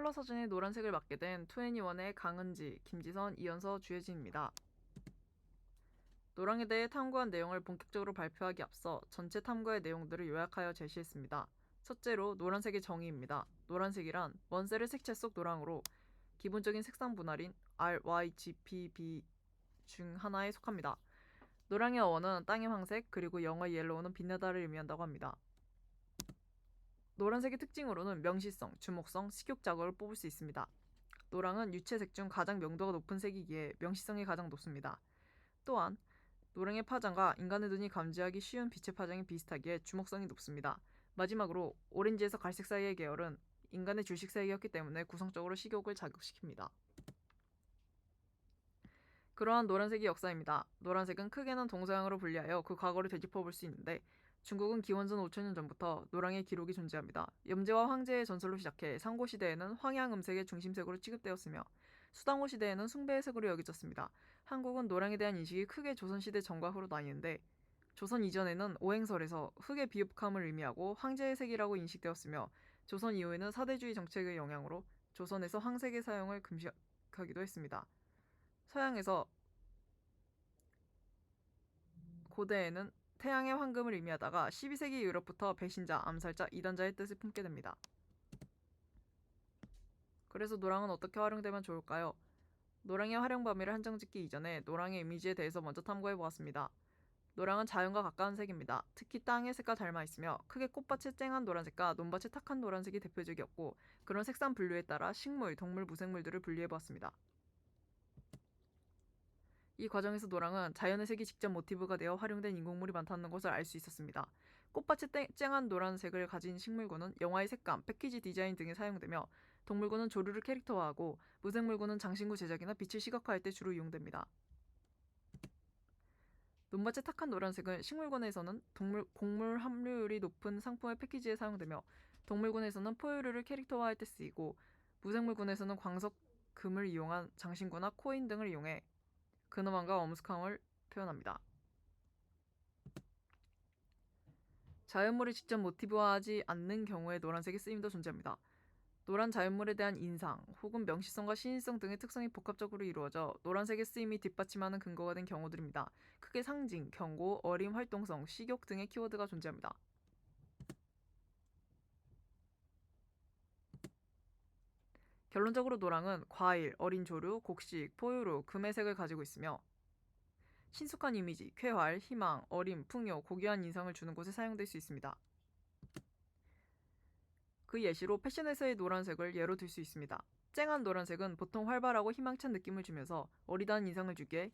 컬러 사진이 노란색을 맡게 된 2NE1의 강은지, 김지선, 이연서, 주혜진입니다. 노랑에 대해 탐구한 내용을 본격적으로 발표하기 앞서 전체 탐구의 내용들을 요약하여 제시했습니다. 첫째로 노란색의 정의입니다. 노란색이란 원셀의 색채 속 노랑으로 기본적인 색상 분할인 RYGPB 중 하나에 속합니다. 노랑의 어원은 땅의 황색 그리고 영어 옐로우는 빛나다를 의미한다고 합니다. 노란색의 특징으로는 명시성, 주목성, 식욕 자극을 뽑을 수 있습니다. 노랑은 유채색 중 가장 명도가 높은 색이기에 명시성이 가장 높습니다. 또한 노랑의 파장과 인간의 눈이 감지하기 쉬운 빛의 파장이 비슷하기에 주목성이 높습니다. 마지막으로 오렌지에서 갈색 사이의 계열은 인간의 주식색이었기 때문에 구성적으로 식욕을 자극시킵니다. 그러한 노란색의 역사입니다. 노란색은 크게는 동서양으로 분리하여 그 과거를 되짚어 볼 수 있는데 중국은 기원전 5천년 전부터 노랑의 기록이 존재합니다. 염제와 황제의 전설로 시작해 상고 시대에는 황양음색의 중심색으로 취급되었으며 수당호 시대에는 숭배의 색으로 여겨졌습니다. 한국은 노랑에 대한 인식이 크게 조선시대 전과 후로 나뉘는데 조선 이전에는 오행설에서 흑의 비읍함을 의미하고 황제의 색이라고 인식되었으며 조선 이후에는 사대주의 정책의 영향으로 조선에서 황색의 사용을 금지하기도 했습니다. 서양에서 고대에는 태양의 황금을 의미하다가 12세기 유럽부터 배신자, 암살자, 이단자의 뜻을 품게 됩니다. 그래서 노랑은 어떻게 활용되면 좋을까요? 노랑의 활용 범위를 한정짓기 이전에 노랑의 이미지에 대해서 먼저 탐구해 보았습니다. 노랑은 자연과 가까운 색입니다. 특히 땅의 색과 닮아 있으며 크게 꽃밭의 쨍한 노란색과 논밭의 탁한 노란색이 대표적이었고 그런 색상 분류에 따라 식물, 동물, 무생물들을 분리해 보았습니다. 이 과정에서 노랑은 자연의 색이 직접 모티브가 되어 활용된 인공물이 많다는 것을 알 수 있었습니다. 꽃밭의 쨍한 노란색을 가진 식물군은 영화의 색감, 패키지 디자인 등에 사용되며 동물군은 조류를 캐릭터화하고 무생물군은 장신구 제작이나 빛을 시각화할 때 주로 이용됩니다. 논밭의 탁한 노란색은 식물군에서는 곡물 함유율이 높은 상품의 패키지에 사용되며 동물군에서는 포유류를 캐릭터화할 때 쓰이고 무생물군에서는 광석, 금을 이용한 장신구나 코인 등을 이용해 근엄함과 엄숙함을 표현합니다. 자연물을 직접 모티브화하지 않는 경우에 노란색의 쓰임도 존재합니다. 노란 자연물에 대한 인상 혹은 명시성과 신인성 등의 특성이 복합적으로 이루어져 노란색의 쓰임이 뒷받침하는 근거가 된 경우들입니다. 크게 상징, 경고, 어림, 활동성, 식욕 등의 키워드가 존재합니다. 결론적으로 노랑은 과일, 어린 조류, 곡식, 포유류, 금의 색을 가지고 있으며 신속한 이미지, 쾌활, 희망, 어림, 풍요, 고귀한 인상을 주는 곳에 사용될 수 있습니다. 그 예시로 패션에서의 노란색을 예로 들 수 있습니다. 쨍한 노란색은 보통 활발하고 희망찬 느낌을 주면서 어리다는 인상을 주기에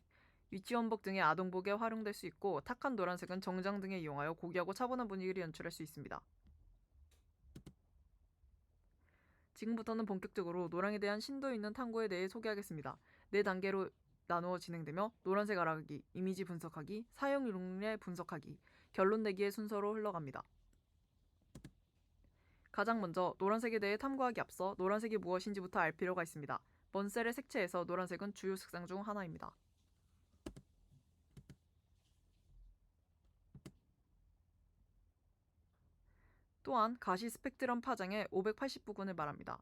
유치원복 등의 아동복에 활용될 수 있고 탁한 노란색은 정장 등에 이용하여 고귀하고 차분한 분위기를 연출할 수 있습니다. 지금부터는 본격적으로 노랑에 대한 심도 있는 탐구에 대해 소개하겠습니다. 4단계로 나누어 진행되며 노란색 알아가기, 이미지 분석하기, 사용 융례 분석하기, 결론 내기의 순서로 흘러갑니다. 가장 먼저 노란색에 대해 탐구하기 앞서 노란색이 무엇인지부터 알 필요가 있습니다. 먼셀의 색채에서 노란색은 주요 색상 중 하나입니다. 또한 가시 스펙트럼 파장의 580부근을 말합니다.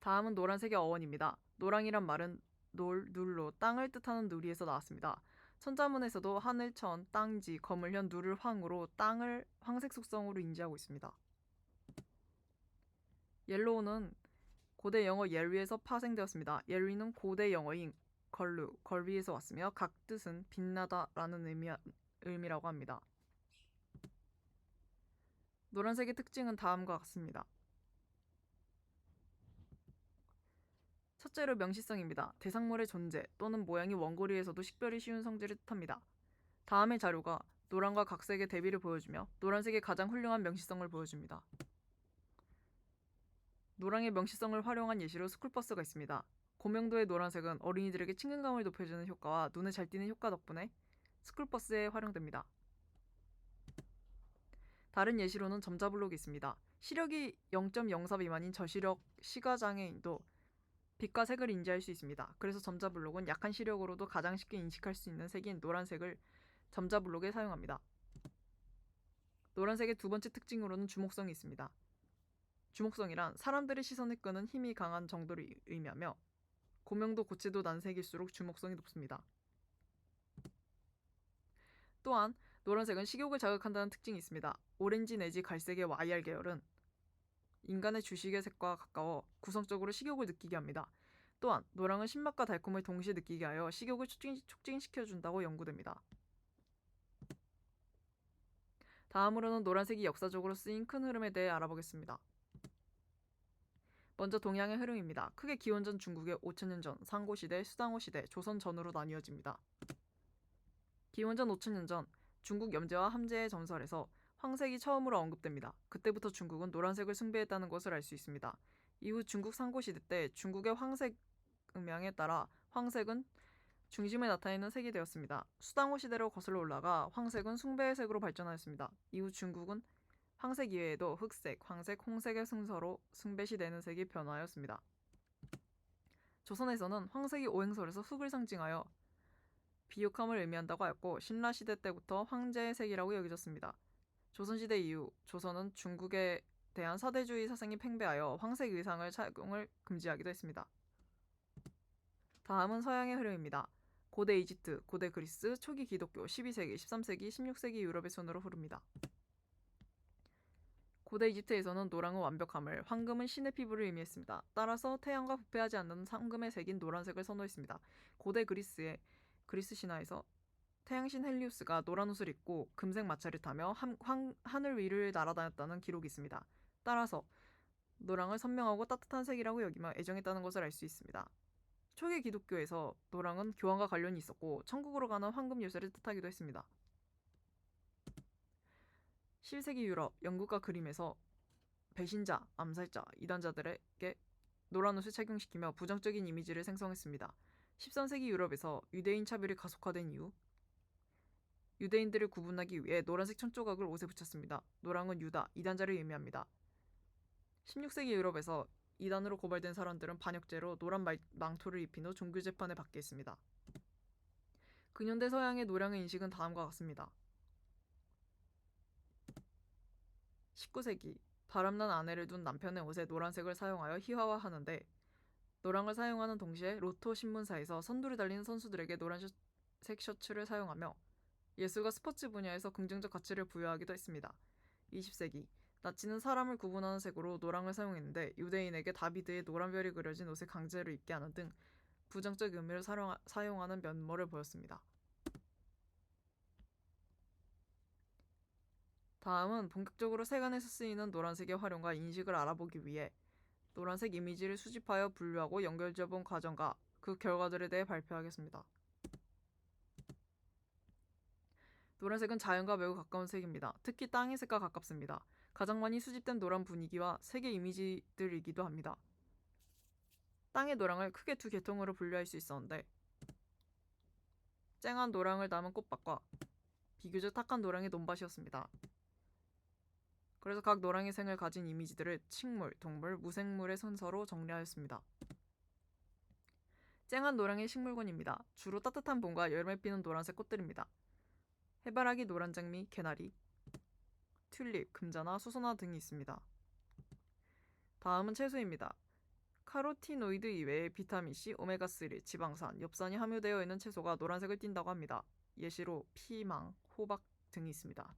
다음은 노란색의 어원입니다. 노랑이란 말은 눌로 땅을 뜻하는 누리에서 나왔습니다. 천자문에서도 하늘, 천, 땅지, 거물현, 누를 황으로 땅을 황색 속성으로 인지하고 있습니다. 옐로우는 고대 영어 옐위에서 파생되었습니다. 옐위는 고대 영어인 걸위에서 왔으며 각 뜻은 빛나다라는 의미라고 합니다. 노란색의 특징은 다음과 같습니다. 첫째로 명시성입니다. 대상물의 존재 또는 모양이 원고리에서도 식별이 쉬운 성질을 뜻합니다. 다음의 자료가 노란과 각색의 대비를 보여주며 노란색의 가장 훌륭한 명시성을 보여줍니다. 노랑의 명시성을 활용한 예시로 스쿨버스가 있습니다. 고명도의 노란색은 어린이들에게 친근감을 높여주는 효과와 눈에 잘 띄는 효과 덕분에 스쿨버스에 활용됩니다. 다른 예시로는 점자블록이 있습니다. 시력이 0.04 미만인 저시력 시가장애인도 빛과 색을 인지할 수 있습니다. 그래서 점자블록은 약한 시력으로도 가장 쉽게 인식할 수 있는 색인 노란색을 점자블록에 사용합니다. 노란색의 두 번째 특징으로는 주목성이 있습니다. 주목성이란 사람들의 시선을 끄는 힘이 강한 정도를 의미하며 고명도 고채도 난색일수록 주목성이 높습니다. 또한 노란색은 식욕을 자극한다는 특징이 있습니다. 오렌지 내지 갈색의 YR 계열은 인간의 주식의 색과 가까워 구성적으로 식욕을 느끼게 합니다. 또한 노랑은 신맛과 달콤을 동시에 느끼게 하여 식욕을 촉진시켜준다고 연구됩니다. 다음으로는 노란색이 역사적으로 쓰인 큰 흐름에 대해 알아보겠습니다. 먼저 동양의 흐름입니다. 크게 기원전 중국의 5000년 전, 상고시대, 수당호시대, 조선 전으로 나뉘어집니다. 기원전 5000년 전, 중국 염제와 함제의 전설에서 황색이 처음으로 언급됩니다. 그때부터 중국은 노란색을 숭배했다는 것을 알 수 있습니다. 이후 중국 상고시대 때 중국의 황색 음향에 따라 황색은 중심에 나타있는 색이 되었습니다. 수당호 시대로 거슬러 올라가 황색은 숭배의 색으로 발전하였습니다. 이후 중국은 황색 이외에도 흑색, 황색, 홍색의 순서로 숭배시되는 색이 변화하였습니다. 조선에서는 황색이 오행설에서 흑을 상징하여 비옥함을 의미한다고 하였고 신라시대 때부터 황제의 색이라고 여겨졌습니다. 조선시대 이후 조선은 중국에 대한 사대주의 사상이 팽배하여 황색 의상을 착용을 금지하기도 했습니다. 다음은 서양의 흐름입니다. 고대 이집트, 고대 그리스, 초기 기독교, 12세기, 13세기, 16세기 유럽의 순으로 흐릅니다. 고대 이집트에서는 노랑은 완벽함을, 황금은 신의 피부를 의미했습니다. 따라서 태양과 부패하지 않는 황금의 색인 노란색을 선호했습니다. 고대 그리스 신화에서 태양신 헬리우스가 노란 옷을 입고 금색 마차를 타며 하늘 위를 날아다녔다는 기록이 있습니다. 따라서 노랑을 선명하고 따뜻한 색이라고 여기며 애정했다는 것을 알 수 있습니다. 초기 기독교에서 노랑은 교황과 관련이 있었고 천국으로 가는 황금 열쇠를 뜻하기도 했습니다. 11세기 유럽, 영국과 그림에서 배신자, 암살자, 이단자들에게 노란 옷을 착용시키며 부정적인 이미지를 생성했습니다. 13세기 유럽에서 유대인 차별이 가속화된 이후 유대인들을 구분하기 위해 노란색 천조각을 옷에 붙였습니다. 노랑은 유다, 이단자를 의미합니다. 16세기 유럽에서 이단으로 고발된 사람들은 반역죄로 노란 망토를 입힌 후 종교재판을 받게 했습니다. 근현대 서양의 노랑의 인식은 다음과 같습니다. 19세기 바람난 아내를 둔 남편의 옷에 노란색을 사용하여 희화화하는데 노랑을 사용하는 동시에 로토 신문사에서 선두를 달리는 선수들에게 노란색 셔츠를 사용하며 예술과 스포츠 분야에서 긍정적 가치를 부여하기도 했습니다. 20세기 나치는 사람을 구분하는 색으로 노랑을 사용했는데 유대인에게 다비드의 노란 별이 그려진 옷을 강제로 입게 하는 등 부정적 의미를 사용하는 면모를 보였습니다. 다음은 본격적으로 세간에서 쓰이는 노란색의 활용과 인식을 알아보기 위해 노란색 이미지를 수집하여 분류하고 연결지어본 과정과 그 결과들에 대해 발표하겠습니다. 노란색은 자연과 매우 가까운 색입니다. 특히 땅의 색과 가깝습니다. 가장 많이 수집된 노란 분위기와 색의 이미지들이기도 합니다. 땅의 노랑을 크게 두 계통으로 분류할 수 있었는데 쨍한 노랑을 담은 꽃밭과 비교적 탁한 노랑의 논밭이었습니다. 그래서 각 노랑의 색을 가진 이미지들을 식물, 동물, 무생물의 순서로 정리하였습니다. 쨍한 노랑의 식물군입니다. 주로 따뜻한 봄과 여름에 피는 노란색 꽃들입니다. 해바라기, 노란장미, 개나리, 튤립, 금자나, 수선화 등이 있습니다. 다음은 채소입니다. 카로티노이드 이외에 비타민C, 오메가3, 지방산, 엽산이 함유되어 있는 채소가 노란색을 띈다고 합니다. 예시로 피망, 호박 등이 있습니다.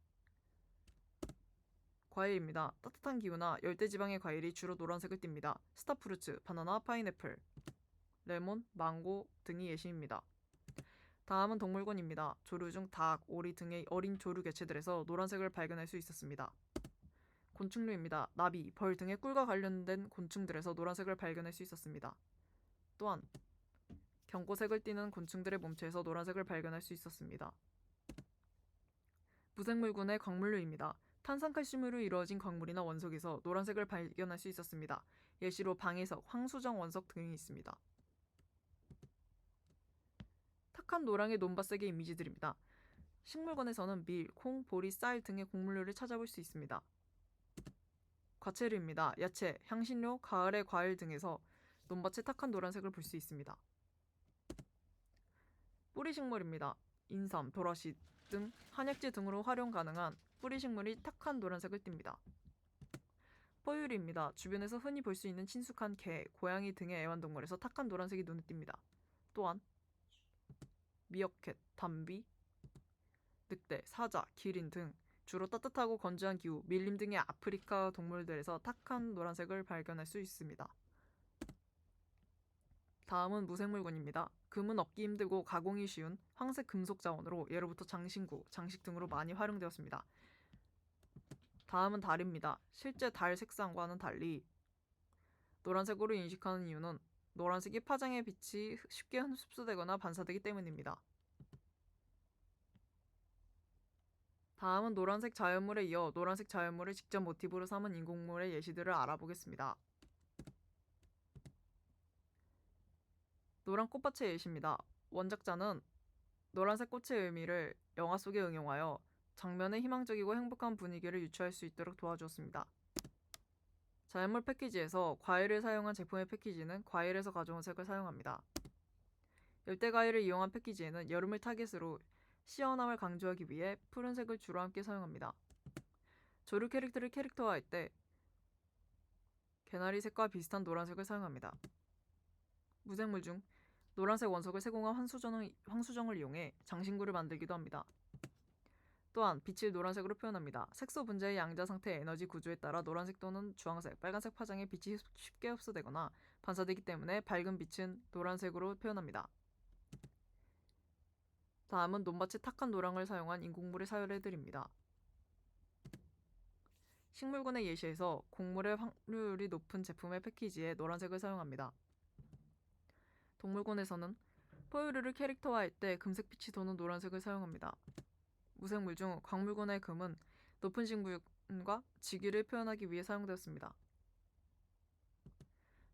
과일입니다. 따뜻한 기후나 열대지방의 과일이 주로 노란색을 띱니다. 스타프루츠, 바나나, 파인애플, 레몬, 망고 등이 예시입니다. 다음은 동물권입니다. 조류 중 닭, 오리 등의 어린 조류 개체들에서 노란색을 발견할 수 있었습니다. 곤충류입니다. 나비, 벌 등의 꿀과 관련된 곤충들에서 노란색을 발견할 수 있었습니다. 또한 경고색을 띠는 곤충들의 몸체에서 노란색을 발견할 수 있었습니다. 무생물군의 광물류입니다. 탄산칼슘으로 이루어진 광물이나 원석에서 노란색을 발견할 수 있었습니다. 예시로 방해석, 황수정 원석 등이 있습니다. 탁한 노랑의 논밭색의 이미지들입니다. 식물관에서는 밀, 콩, 보리, 쌀 등의 곡물류를 찾아볼 수 있습니다. 과채류입니다. 야채, 향신료, 가을의 과일 등에서 논밭의 탁한 노란색을 볼 수 있습니다. 뿌리식물입니다. 인삼, 도라지 등 한약재 등으로 활용 가능한 뿌리식물이 탁한 노란색을 띱니다. 포유류입니다. 주변에서 흔히 볼 수 있는 친숙한 개, 고양이 등의 애완동물에서 탁한 노란색이 눈에 띕니다. 또한 미어캣, 담비, 늑대, 사자, 기린 등 주로 따뜻하고 건조한 기후, 밀림 등의 아프리카 동물들에서 탁한 노란색을 발견할 수 있습니다. 다음은 무생물군입니다. 금은 얻기 힘들고 가공이 쉬운 황색 금속 자원으로 예로부터 장신구, 장식 등으로 많이 활용되었습니다. 다음은 달입니다. 실제 달 색상과는 달리 노란색으로 인식하는 이유는 노란색이 파장의 빛이 쉽게 흡수되거나 반사되기 때문입니다. 다음은 노란색 자연물에 이어 노란색 자연물을 직접 모티브로 삼은 인공물의 예시들을 알아보겠습니다. 노란 꽃밭의 예시입니다. 원작자는 노란색 꽃의 의미를 영화 속에 응용하여 장면의 희망적이고 행복한 분위기를 유추할 수 있도록 도와주었습니다. 자연물 패키지에서 과일을 사용한 제품의 패키지는 과일에서 가져온 색을 사용합니다. 열대과일을 이용한 패키지에는 여름을 타깃으로 시원함을 강조하기 위해 푸른색을 주로 함께 사용합니다. 조류 캐릭터를 캐릭터화할 때 개나리 색과 비슷한 노란색을 사용합니다. 무생물 중 노란색 원석을 세공한 황수정을 이용해 장신구를 만들기도 합니다. 또한 빛을 노란색으로 표현합니다. 색소 분자의 양자 상태 에너지 구조에 따라 노란색 또는 주황색, 빨간색 파장에 빛이 쉽게 흡수되거나 반사되기 때문에 밝은 빛은 노란색으로 표현합니다. 다음은 논밭의 탁한 노랑을 사용한 인공물을 사열해드립니다. 식물군의 예시에서 곡물의 확률이 높은 제품의 패키지에 노란색을 사용합니다. 동물군에서는 포유류를 캐릭터화할 때 금색 빛이 도는 노란색을 사용합니다. 무생물 중 광물군의 금은 높은 식물과 직위를 표현하기 위해 사용되었습니다.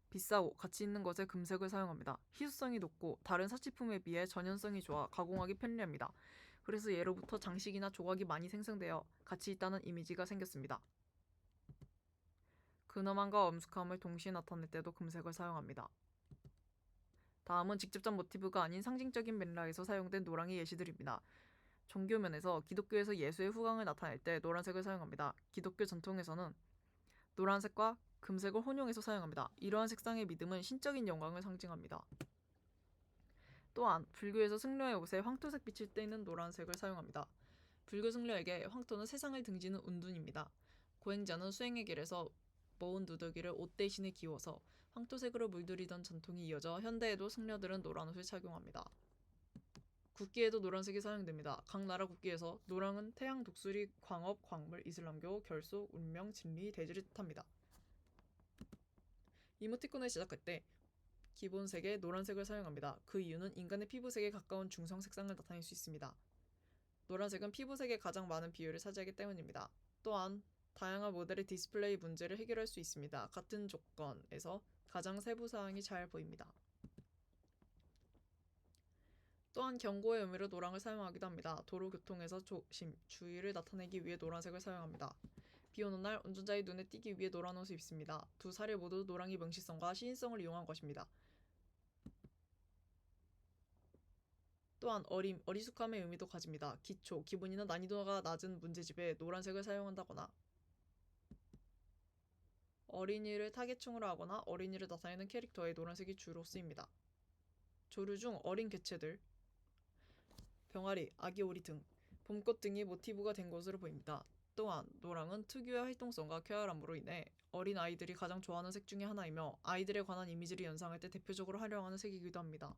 비싸고 가치 있는 것에 금색을 사용합니다. 희소성이 높고 다른 사치품에 비해 전연성이 좋아 가공하기 편리합니다. 그래서 예로부터 장식이나 조각이 많이 생성되어 가치 있다는 이미지가 생겼습니다. 근엄함과 엄숙함을 동시에 나타낼 때도 금색을 사용합니다. 다음은 직접적 모티브가 아닌 상징적인 맥락에서 사용된 노랑의 예시들입니다. 종교면에서 기독교에서 예수의 후광을 나타낼 때 노란색을 사용합니다. 기독교 전통에서는 노란색과 금색을 혼용해서 사용합니다. 이러한 색상의 믿음은 신적인 영광을 상징합니다. 또한 불교에서 승려의 옷에 황토색 빛을 띠는 노란색을 사용합니다. 불교 승려에게 황토는 세상을 등지는 운둔입니다. 고행자는 수행의 길에서 모은 누더기를 옷 대신에 기워서 황토색으로 물들이던 전통이 이어져 현대에도 승려들은 노란 옷을 착용합니다. 국기에도 노란색이 사용됩니다. 각 나라 국기에서 노랑은 태양, 독수리, 광업, 광물, 이슬람교, 결속, 운명, 진리, 대지를 뜻합니다. 이모티콘을 제작할 때 기본색에 노란색을 사용합니다. 그 이유는 인간의 피부색에 가까운 중성 색상을 나타낼 수 있습니다. 노란색은 피부색에 가장 많은 비율을 차지하기 때문입니다. 또한 다양한 모델의 디스플레이 문제를 해결할 수 있습니다. 같은 조건에서 가장 세부 사항이 잘 보입니다. 또한 경고의 의미로 노랑을 사용하기도 합니다. 도로 교통에서 조심, 주의를 나타내기 위해 노란색을 사용합니다. 비 오는 날 운전자의 눈에 띄기 위해 노란 옷을 입습니다. 두 사례 모두 노랑의 명시성과 시인성을 이용한 것입니다. 또한 어리숙함의 의미도 가집니다. 기초, 기본이나 난이도가 낮은 문제집에 노란색을 사용한다거나 어린이를 타겟층으로 하거나 어린이를 나타내는 캐릭터에 노란색이 주로 쓰입니다. 조류 중 어린 개체들, 병아리, 아기 오리 등 봄꽃 등이 모티브가 된 것으로 보입니다. 또한 노랑은 특유의 활동성과 쾌활함으로 인해 어린 아이들이 가장 좋아하는 색 중의 하나이며 아이들에 관한 이미지를 연상할 때 대표적으로 활용하는 색이기도 합니다.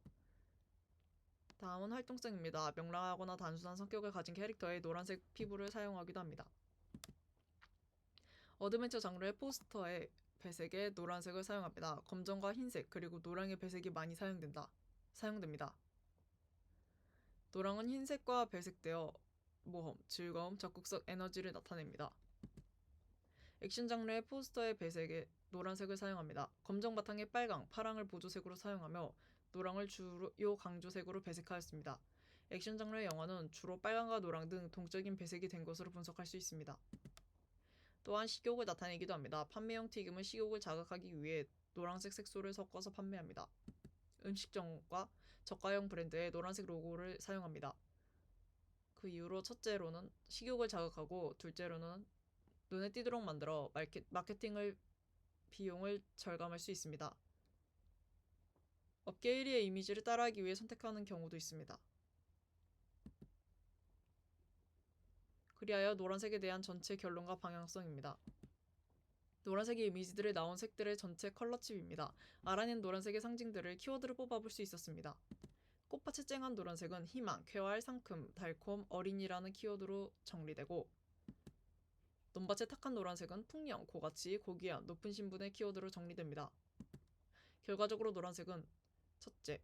다음은 활동성입니다. 명랑하거나 단순한 성격을 가진 캐릭터에 노란색 피부를 사용하기도 합니다. 어드벤처 장르의 포스터에 배색에 노란색을 사용합니다. 검정과 흰색 그리고 노랑의 배색이 많이 사용됩니다. 노랑은 흰색과 배색되어 모험, 즐거움, 적극적 에너지를 나타냅니다. 액션 장르의 포스터의 배색에 노란색을 사용합니다. 검정 바탕에 빨강, 파랑을 보조색으로 사용하며 노랑을 주요 강조색으로 배색하였습니다. 액션 장르의 영화는 주로 빨강과 노랑 등 동적인 배색이 된 것으로 분석할 수 있습니다. 또한 식욕을 나타내기도 합니다. 판매용 튀김은 식욕을 자극하기 위해 노란색 색소를 섞어서 판매합니다. 음식점과 저가형 브랜드의 노란색 로고를 사용합니다. 그 이후로 첫째로는 식욕을 자극하고 둘째로는 눈에 띄도록 만들어 마케팅을 비용을 절감할 수 있습니다. 업계 1위의 이미지를 따라하기 위해 선택하는 경우도 있습니다. 그리하여 노란색에 대한 전체 결론과 방향성입니다. 노란색의 이미지들에 나온 색들의 전체 컬러칩입니다. 아란인 노란색의 상징들을 키워드를 뽑아볼 수 있었습니다. 꽃밭의 쨍한 노란색은 희망, 쾌활, 상큼, 달콤, 어린이라는 키워드로 정리되고 논밭의 탁한 노란색은 풍령, 고가치, 고귀한, 높은 신분의 키워드로 정리됩니다. 결과적으로 노란색은 첫째,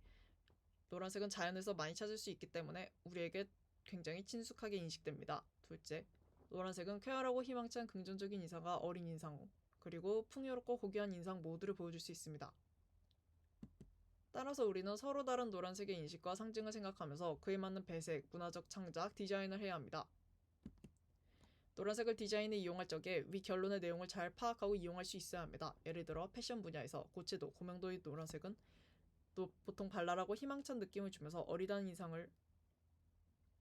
노란색은 자연에서 많이 찾을 수 있기 때문에 우리에게 굉장히 친숙하게 인식됩니다. 둘째, 노란색은 쾌활하고 희망찬 긍정적인 인상과 어린 인상, 그리고 풍요롭고 고귀한 인상 모두를 보여줄 수 있습니다. 따라서 우리는 서로 다른 노란색의 인식과 상징을 생각하면서 그에 맞는 배색, 문화적 창작, 디자인을 해야 합니다. 노란색을 디자인에 이용할 적에 위 결론의 내용을 잘 파악하고 이용할 수 있어야 합니다. 예를 들어 패션 분야에서 고채도, 고명도의 노란색은 또 보통 발랄하고 희망찬 느낌을 주면서 어리다는 인상을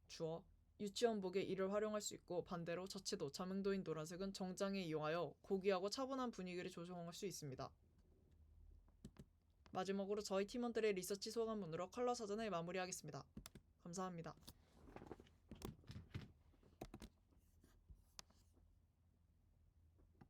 주어 유치원복에 이를 활용할 수 있고 반대로 저채도, 자명도인 노란색은 정장에 이용하여 고귀하고 차분한 분위기를 조성할 수 있습니다. 마지막으로 저희 팀원들의 리서치 소감문으로 컬러 사전을 마무리하겠습니다. 감사합니다.